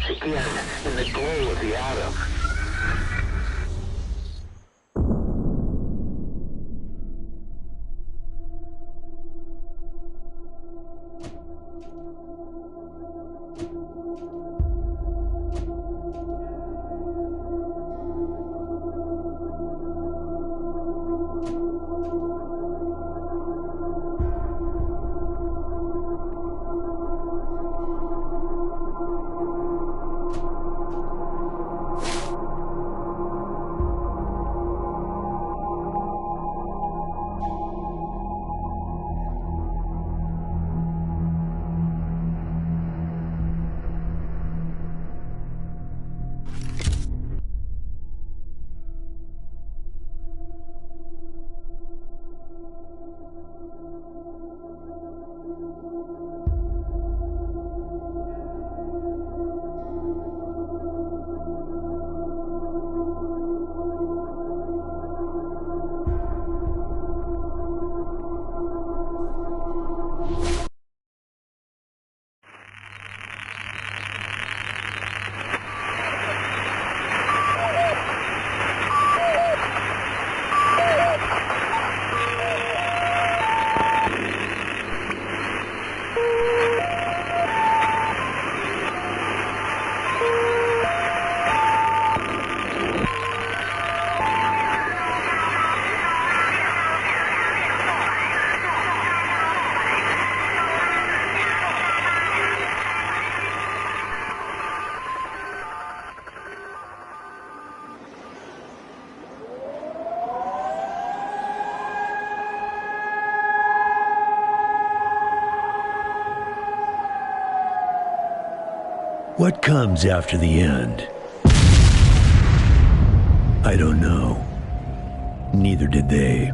once again in the glow of the atom. What comes after the end? I don't know. Neither did they.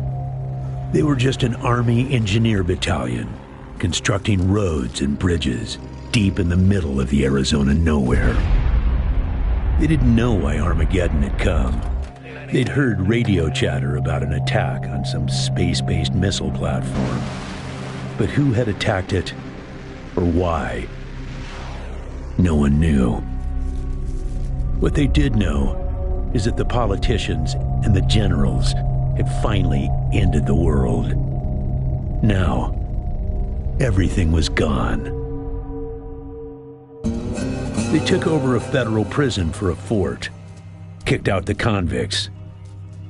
They were just an Army engineer battalion, constructing roads and bridges deep in the middle of the Arizona nowhere. They didn't know why Armageddon had come. They'd heard radio chatter about an attack on some space-based missile platform. But who had attacked it, or why? No one knew. What they did know is that the politicians and the generals had finally ended the world. Now, everything was gone. They took over a federal prison for a fort, kicked out the convicts,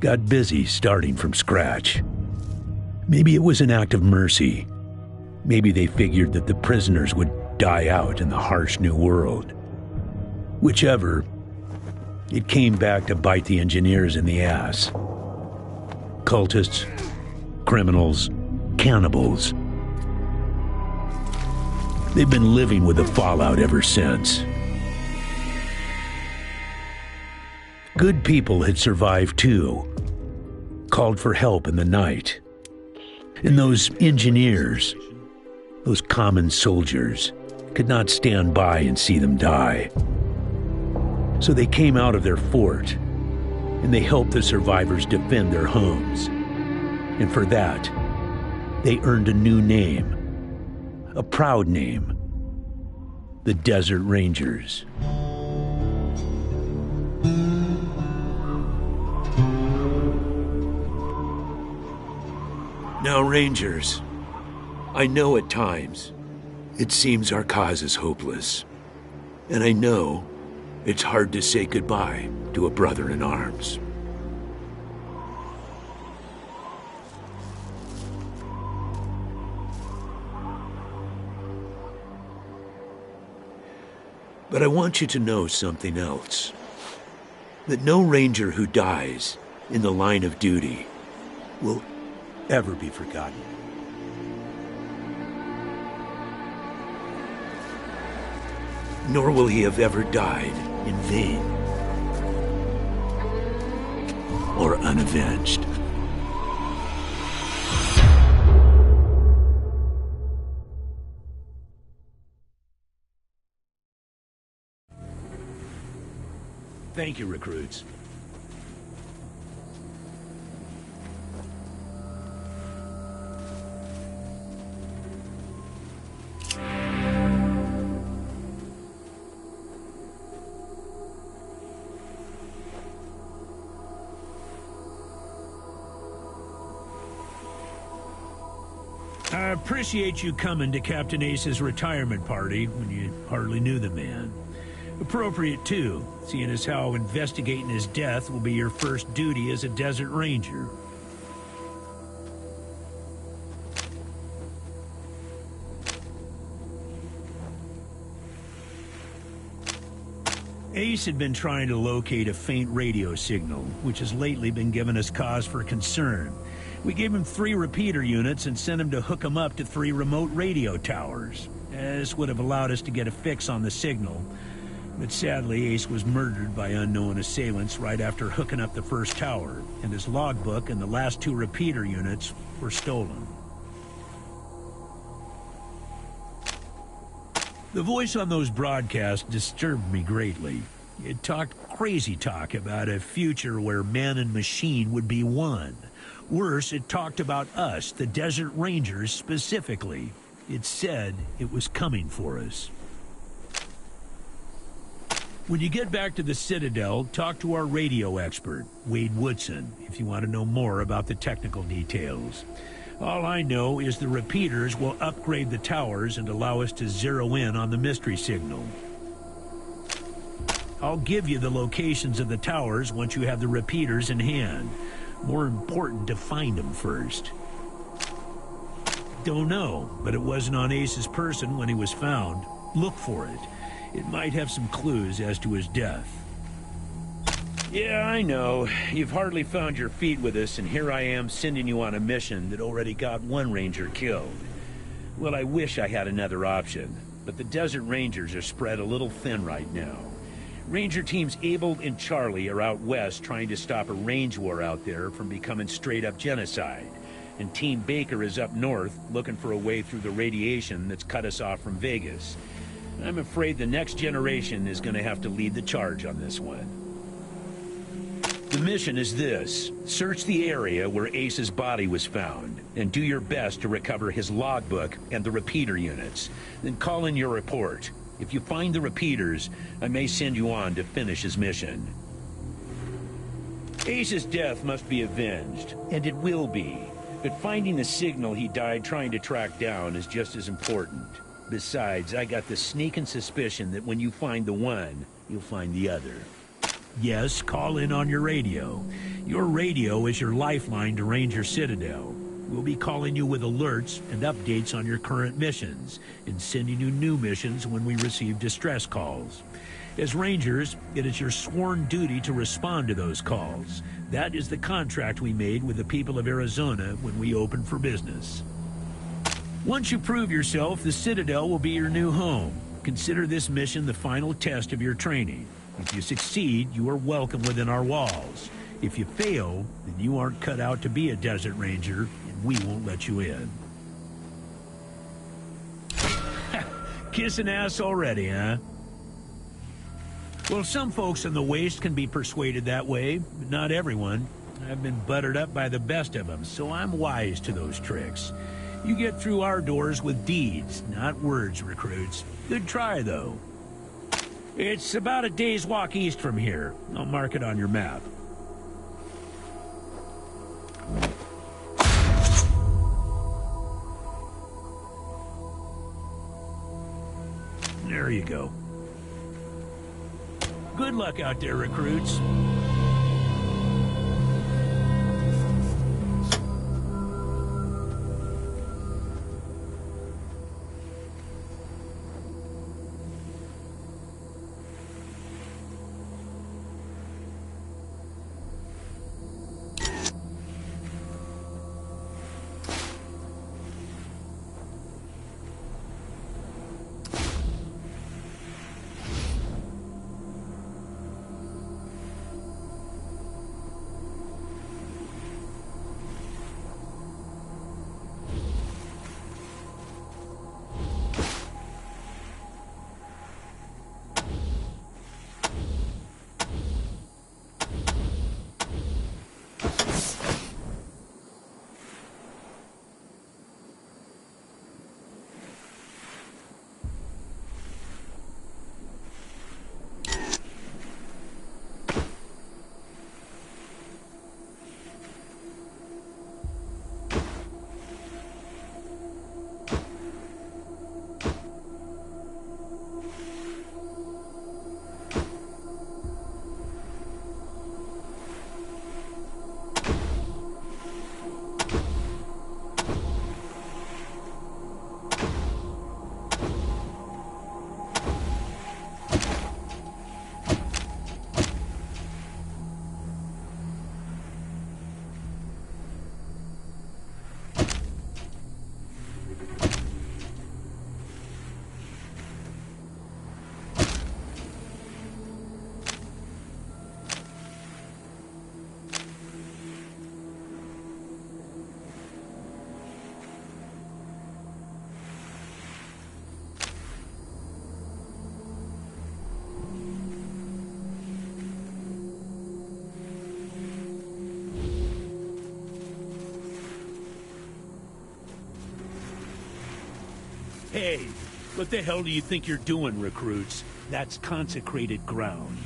got busy starting from scratch. Maybe it was an act of mercy. Maybe they figured that the prisoners would die out in the harsh new world. Whichever, it came back to bite the engineers in the ass. Cultists, criminals, cannibals. They've been living with the fallout ever since. Good people had survived too, called for help in the night. And those engineers, those common soldiers, could not stand by and see them die. So they came out of their fort, and they helped the survivors defend their homes. And for that, they earned a new name, a proud name, the Desert Rangers. Now, Rangers, I know at times it seems our cause is hopeless, and I know it's hard to say goodbye to a brother in arms. But I want you to know something else. That no Ranger who dies in the line of duty will ever be forgotten. Nor will he have ever died in vain or unavenged. Thank you, recruits. I appreciate you coming to Captain Ace's retirement party when you hardly knew the man. Appropriate, too, seeing as how investigating his death will be your first duty as a desert ranger. Ace had been trying to locate a faint radio signal, which has lately been giving us cause for concern. We gave him 3 repeater units and sent him to hook them up to 3 remote radio towers. This would have allowed us to get a fix on the signal. But sadly, Ace was murdered by unknown assailants right after hooking up the first tower, and his logbook and the last 2 repeater units were stolen. The voice on those broadcasts disturbed me greatly. It talked crazy talk about a future where man and machine would be one. Worse, it talked about us, the Desert Rangers, specifically. It said it was coming for us. When you get back to the Citadel, talk to our radio expert, Wade Woodson, if you want to know more about the technical details. All I know is the repeaters will upgrade the towers and allow us to zero in on the mystery signal. I'll give you the locations of the towers once you have the repeaters in hand. More important to find them first. Don't know, but it wasn't on Ace's person when he was found. Look for it. It might have some clues as to his death. Yeah, I know. You've hardly found your feet with us, and here I am sending you on a mission that already got 1 ranger killed. Well, I wish I had another option, but the Desert Rangers are spread a little thin right now. Ranger teams Abel and Charlie are out west trying to stop a range war out there from becoming straight-up genocide, and Team Baker is up north looking for a way through the radiation that's cut us off from Vegas. I'm afraid the next generation is going to have to lead the charge on this one. The mission is this: search the area where Ace's body was found, and do your best to recover his logbook and the repeater units. Then call in your report. If you find the repeaters, I may send you on to finish his mission. Ace's death must be avenged, and it will be. But finding the signal he died trying to track down is just as important. Besides, I got the sneaking suspicion that when you find the one, you'll find the other. Yes, call in on your radio. Your radio is your lifeline to Ranger Citadel. We'll be calling you with alerts and updates on your current missions, and sending you new missions when we receive distress calls. As Rangers, it is your sworn duty to respond to those calls. That is the contract we made with the people of Arizona when we opened for business. Once you prove yourself, the Citadel will be your new home. Consider this mission the final test of your training. If you succeed, you are welcome within our walls. If you fail, then you aren't cut out to be a Desert Ranger, and we won't let you in. Kissing ass already, huh? Well, some folks in the Waste can be persuaded that way, but not everyone. I've been buttered up by the best of them, so I'm wise to those tricks. You get through our doors with deeds, not words, recruits. Good try, though. It's about a day's walk east from here. I'll mark it on your map. There you go. Good luck out there, recruits. Hey, what the hell do you think you're doing, recruits? That's consecrated ground.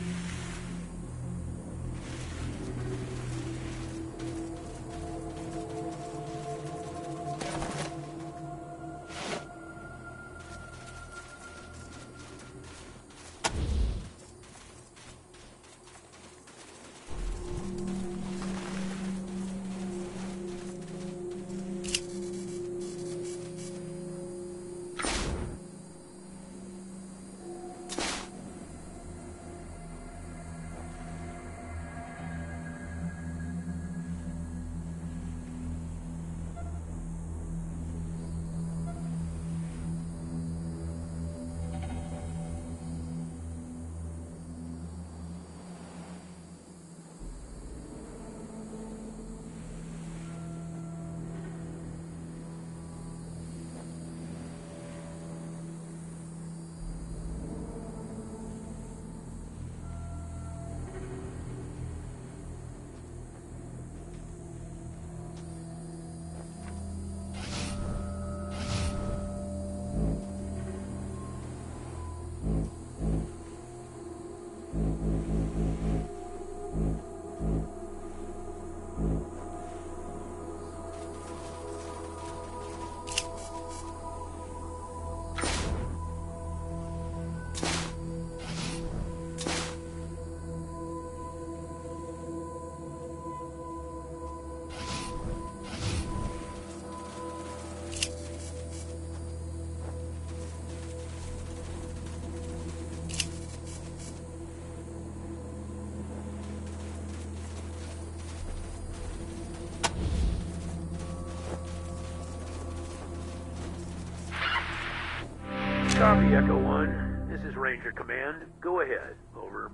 Copy, Echo 1. This is Ranger Command. Go ahead. Over.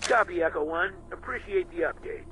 Copy, Echo 1. Appreciate the update.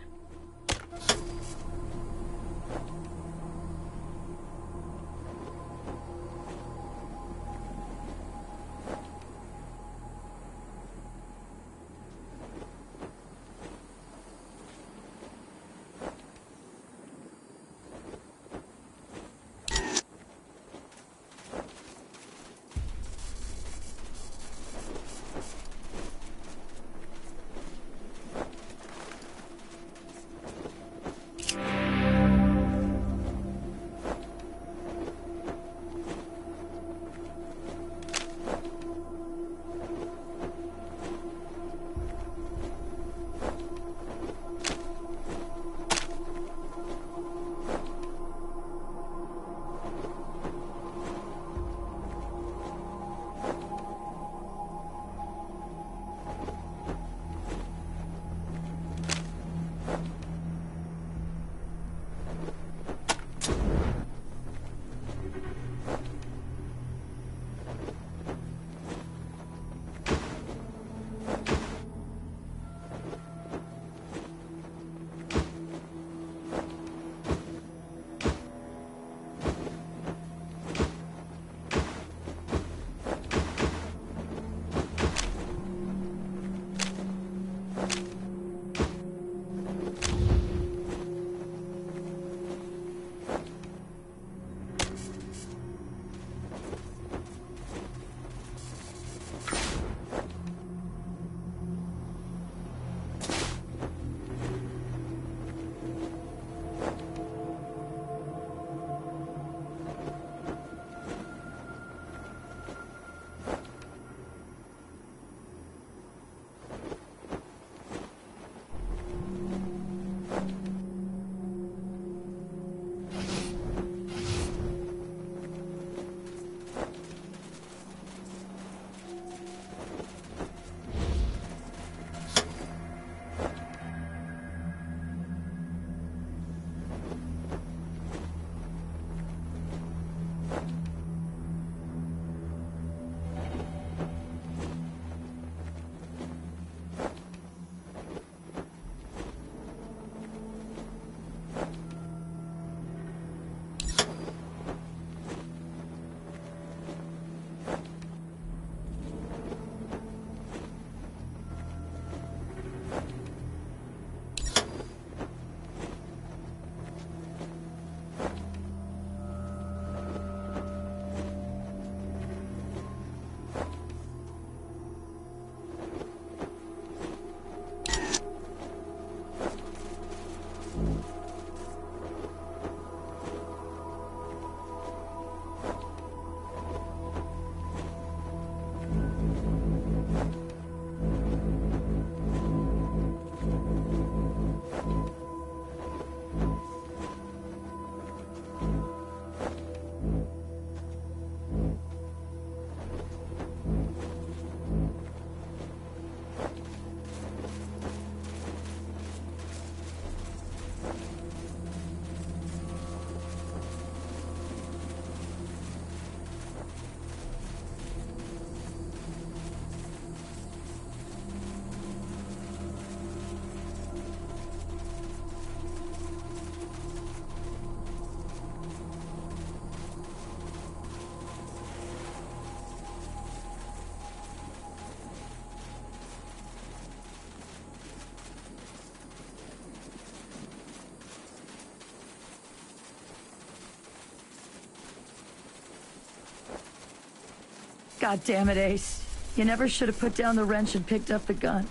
God damn it, Ace. You never should have put down the wrench and picked up the gun.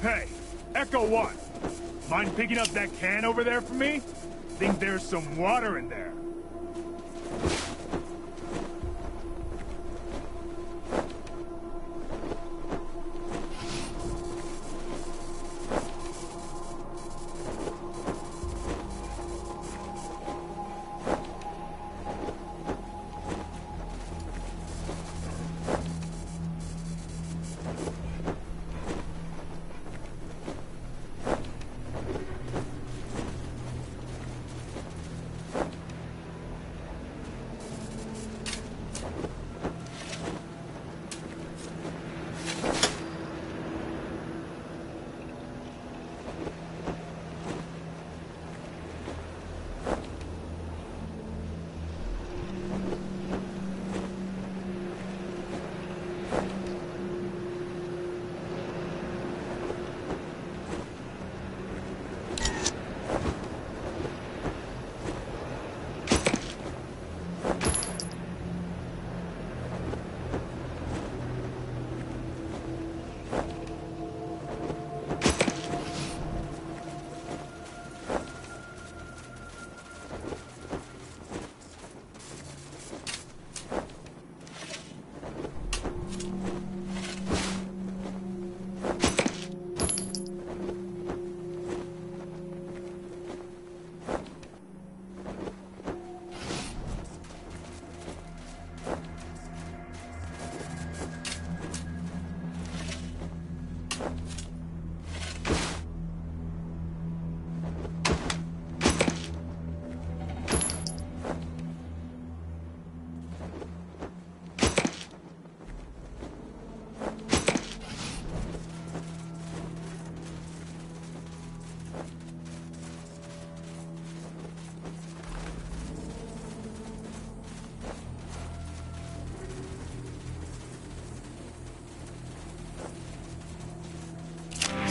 Hey, Echo 1. Mind picking up that can over there for me? Think there's some water in there.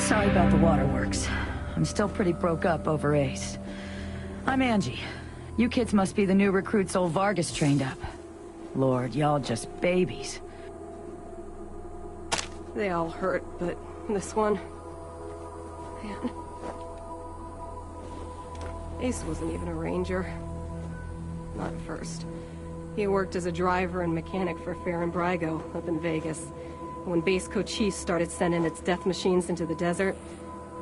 Sorry about the waterworks. I'm still pretty broke up over Ace. I'm Angie. You kids must be the new recruits old Vargas trained up. Lord, y'all just babies. They all hurt, but this one... Man. Ace wasn't even a ranger. Not at first. He worked as a driver and mechanic for Fair and Brygo up in Vegas. When Base Cochise started sending its death machines into the desert,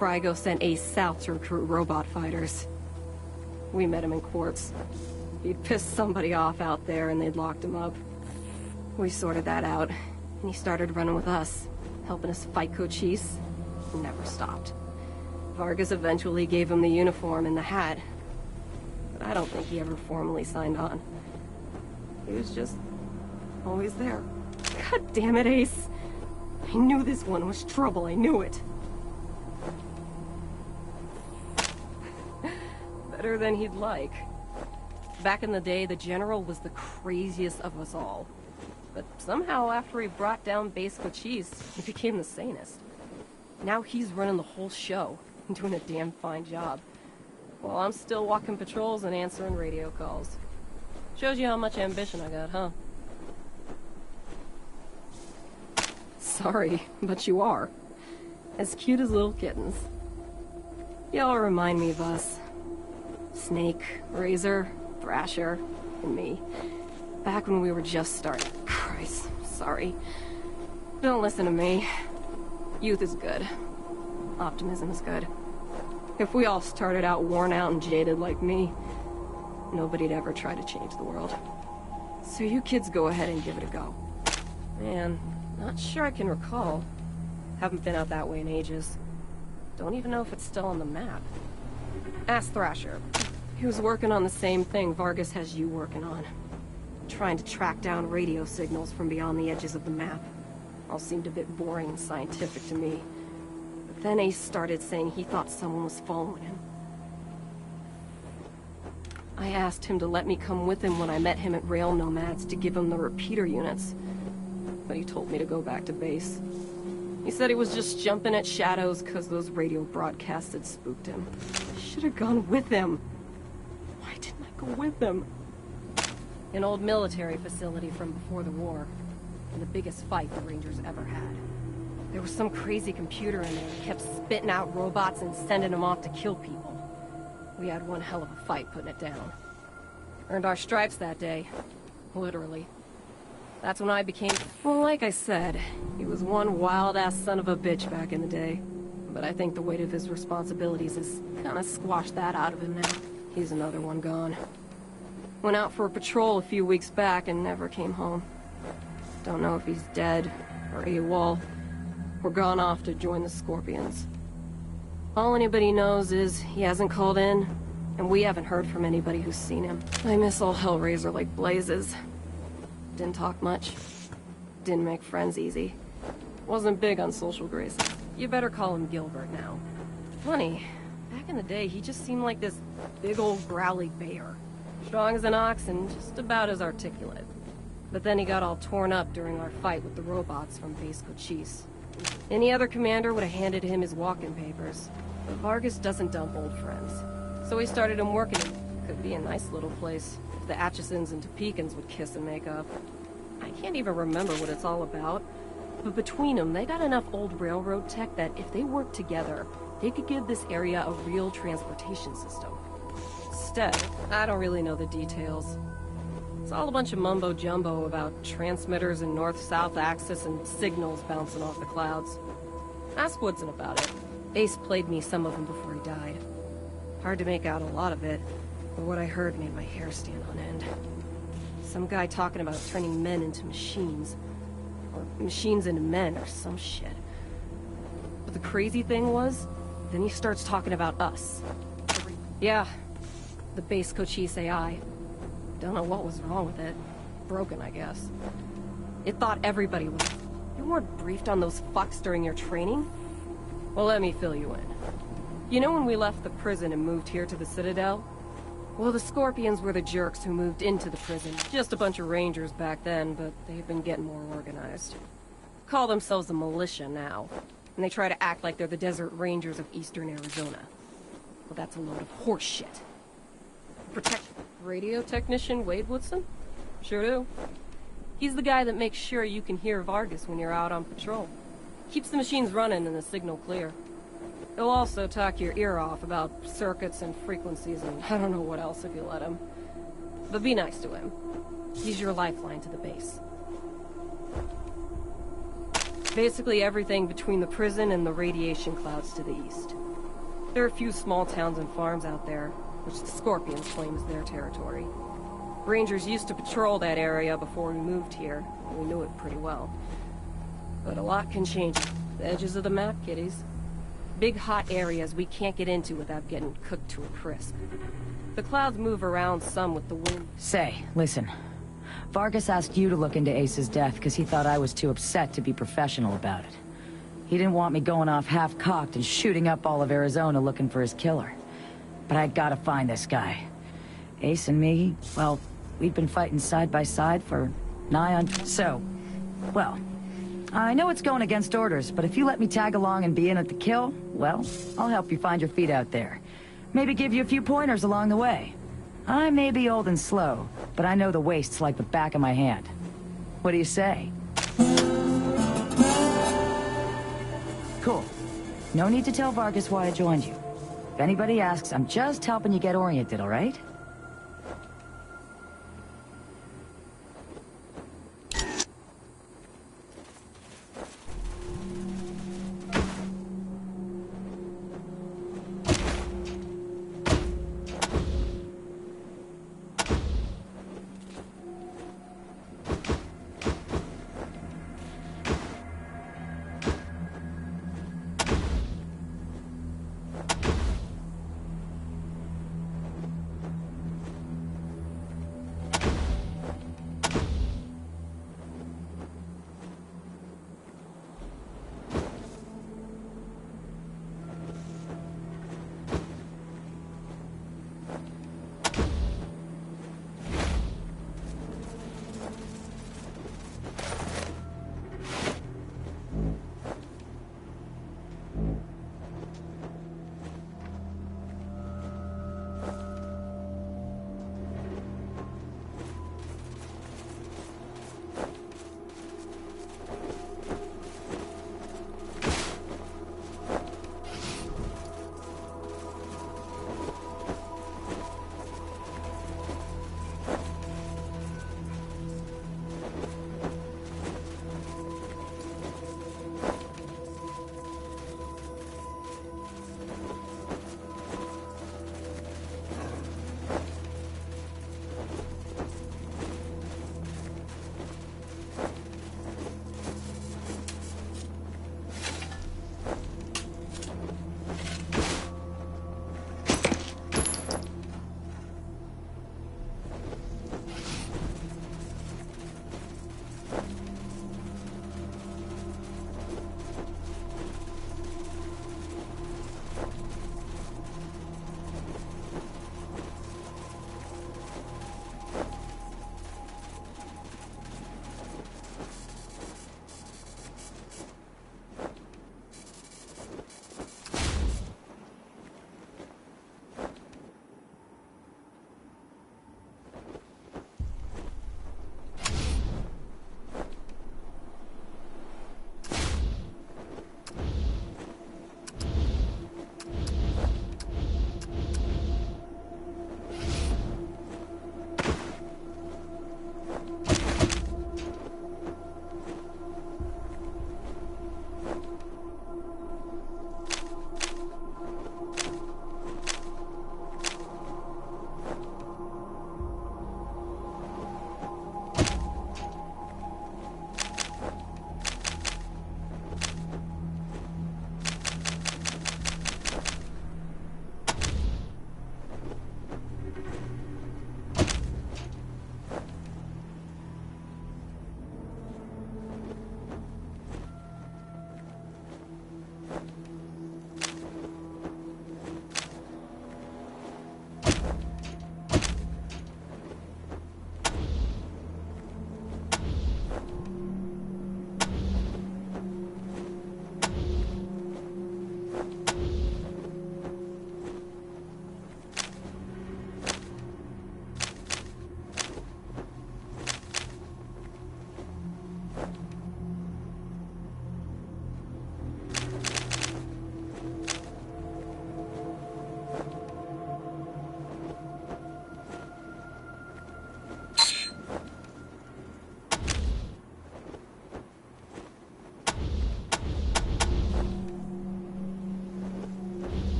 Brygo sent Ace south to recruit robot fighters. We met him in quartz. He'd pissed somebody off out there and they'd locked him up. We sorted that out, and he started running with us, helping us fight Cochise, and never stopped. Vargas eventually gave him the uniform and the hat, but I don't think he ever formally signed on. He was just always there. God damn it, Ace! I knew this one was trouble, I knew it. Better than he'd like. Back in the day, the General was the craziest of us all. But somehow, after he brought down Base Cochise, he became the sanest. Now he's running the whole show, and doing a damn fine job. While I'm still walking patrols and answering radio calls. Shows you how much ambition I got, huh? Sorry, but you are. As cute as little kittens. Y'all remind me of us. Snake, Razor, Thrasher, and me. Back when we were just starting. Christ, sorry. Don't listen to me. Youth is good. Optimism is good. If we all started out worn out and jaded like me, nobody'd ever try to change the world. So you kids go ahead and give it a go. Man, not sure I can recall. Haven't been out that way in ages. Don't even know if it's still on the map. Ask Thrasher. He was working on the same thing Vargas has you working on. Trying to track down radio signals from beyond the edges of the map. All seemed a bit boring and scientific to me. But then Ace started saying he thought someone was following him. I asked him to let me come with him when I met him at Rail Nomads to give him the repeater units. But he told me to go back to base. He said he was just jumping at shadows because those radio broadcasts had spooked him. I should have gone with him. Go with them. An old military facility from before the war. And the biggest fight the Rangers ever had. There was some crazy computer in there that kept spitting out robots and sending them off to kill people. We had one hell of a fight putting it down. Earned our stripes that day. Literally. That's when I became... Well, like I said, he was one wild-ass son of a bitch back in the day. But I think the weight of his responsibilities has kinda squashed that out of him now. He's another one gone. Went out for a patrol a few weeks back and never came home. Don't know if he's dead, or AWOL, or gone off to join the Scorpions. All anybody knows is he hasn't called in, and we haven't heard from anybody who's seen him. I miss old Hellraiser like blazes. Didn't talk much. Didn't make friends easy. Wasn't big on social graces. You better call him Gilbert now. Funny, back in the day he just seemed like this big old growly bear. Strong as an ox and just about as articulate. But then he got all torn up during our fight with the robots from Base Cochise. Any other commander would have handed him his walk-in papers. But Vargas doesn't dump old friends. So he started him working. Could be a nice little place. If the Atchisons and Topekans would kiss and make up. I can't even remember what it's all about. But between them, they got enough old railroad tech that if they worked together, they could give this area a real transportation system. Instead, I don't really know the details. It's all a bunch of mumbo-jumbo about transmitters and north-south axis and signals bouncing off the clouds. Ask Woodson about it. Ace played me some of them before he died. Hard to make out a lot of it, but what I heard made my hair stand on end. Some guy talking about turning men into machines. Or machines into men, or some shit. But the crazy thing was, then he starts talking about us. Yeah, the Base Cochise AI. Don't know what was wrong with it. Broken, I guess. It thought everybody was... You weren't briefed on those fucks during your training? Well, let me fill you in. You know when we left the prison and moved here to the Citadel? Well, the Scorpions were the jerks who moved into the prison. Just a bunch of Rangers back then, but they've been getting more organized. Call themselves a militia now. And they try to act like they're the Desert Rangers of Eastern Arizona. Well, that's a load of horse shit. Protect... Radio technician Wade Woodson? Sure do. He's the guy that makes sure you can hear Vargas when you're out on patrol. Keeps the machines running and the signal clear. He'll also talk your ear off about circuits and frequencies and I don't know what else if you let him. But be nice to him. He's your lifeline to the base. Basically everything between the prison and the radiation clouds to the east. There are a few small towns and farms out there, which the Scorpions claim is their territory. Rangers used to patrol that area before we moved here. We knew it pretty well. But a lot can change. The edges of the map, kiddies. Big hot areas we can't get into without getting cooked to a crisp. The clouds move around some with the wind. Say, listen. Vargas asked you to look into Ace's death because he thought I was too upset to be professional about it. He didn't want me going off half-cocked and shooting up all of Arizona looking for his killer. But I gotta find this guy. Ace and me, well, we've been fighting side by side for nigh on... So, well, I know it's going against orders, but if you let me tag along and be in at the kill, well, I'll help you find your feet out there. Maybe give you a few pointers along the way. I may be old and slow, but I know the wastes like the back of my hand. What do you say? Cool. No need to tell Vargas why I joined you. If anybody asks, I'm just helping you get oriented, all right?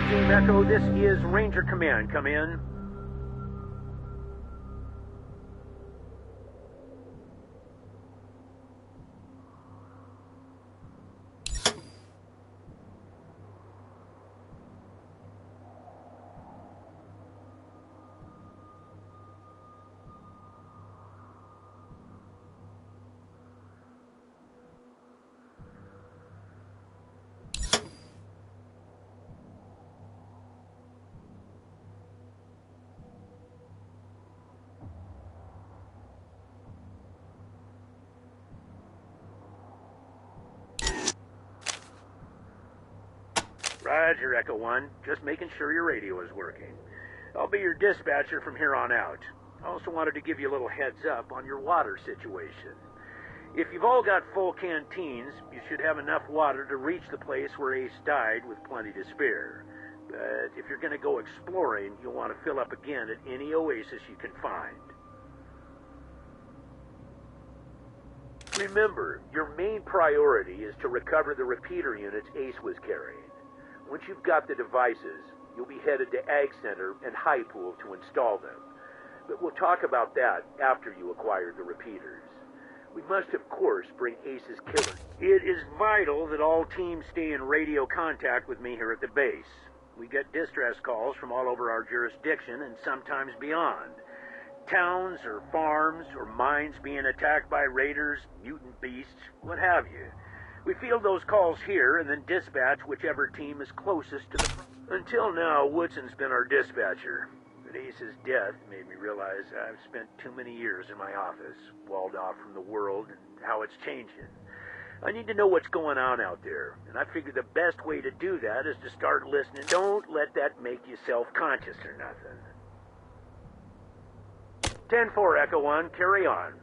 Team Echo, this is Ranger Command. Come in. Roger, Echo 1. Just making sure your radio is working. I'll be your dispatcher from here on out. I also wanted to give you a little heads up on your water situation. If you've all got full canteens, you should have enough water to reach the place where Ace died with plenty to spare. But if you're going to go exploring, you'll want to fill up again at any oasis you can find. Remember, your main priority is to recover the repeater units Ace was carrying. Once you've got the devices, you'll be headed to Ag Center and High Pool to install them. But we'll talk about that after you acquire the repeaters. We must, of course, bring Ace's killer. It is vital that all teams stay in radio contact with me here at the base. We get distress calls from all over our jurisdiction and sometimes beyond. Towns or farms or mines being attacked by raiders, mutant beasts, what have you. We field those calls here and then dispatch whichever team is closest to the front. Until now, Woodson's been our dispatcher. But Ace's death made me realize I've spent too many years in my office, walled off from the world and how it's changing. I need to know what's going on out there, and I figure the best way to do that is to start listening. Don't let that make you self-conscious or nothing. 10-4, Echo 1, carry on.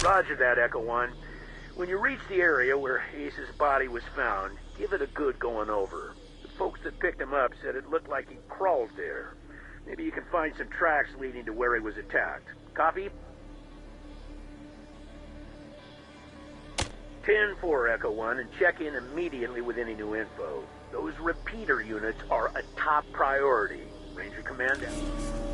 Roger that, Echo 1. When you reach the area where Ace's body was found, give it a good going over. The folks that picked him up said it looked like he crawled there. Maybe you can find some tracks leading to where he was attacked. Copy? 10-4, Echo 1, and check in immediately with any new info. Those repeater units are a top priority. Ranger Command out.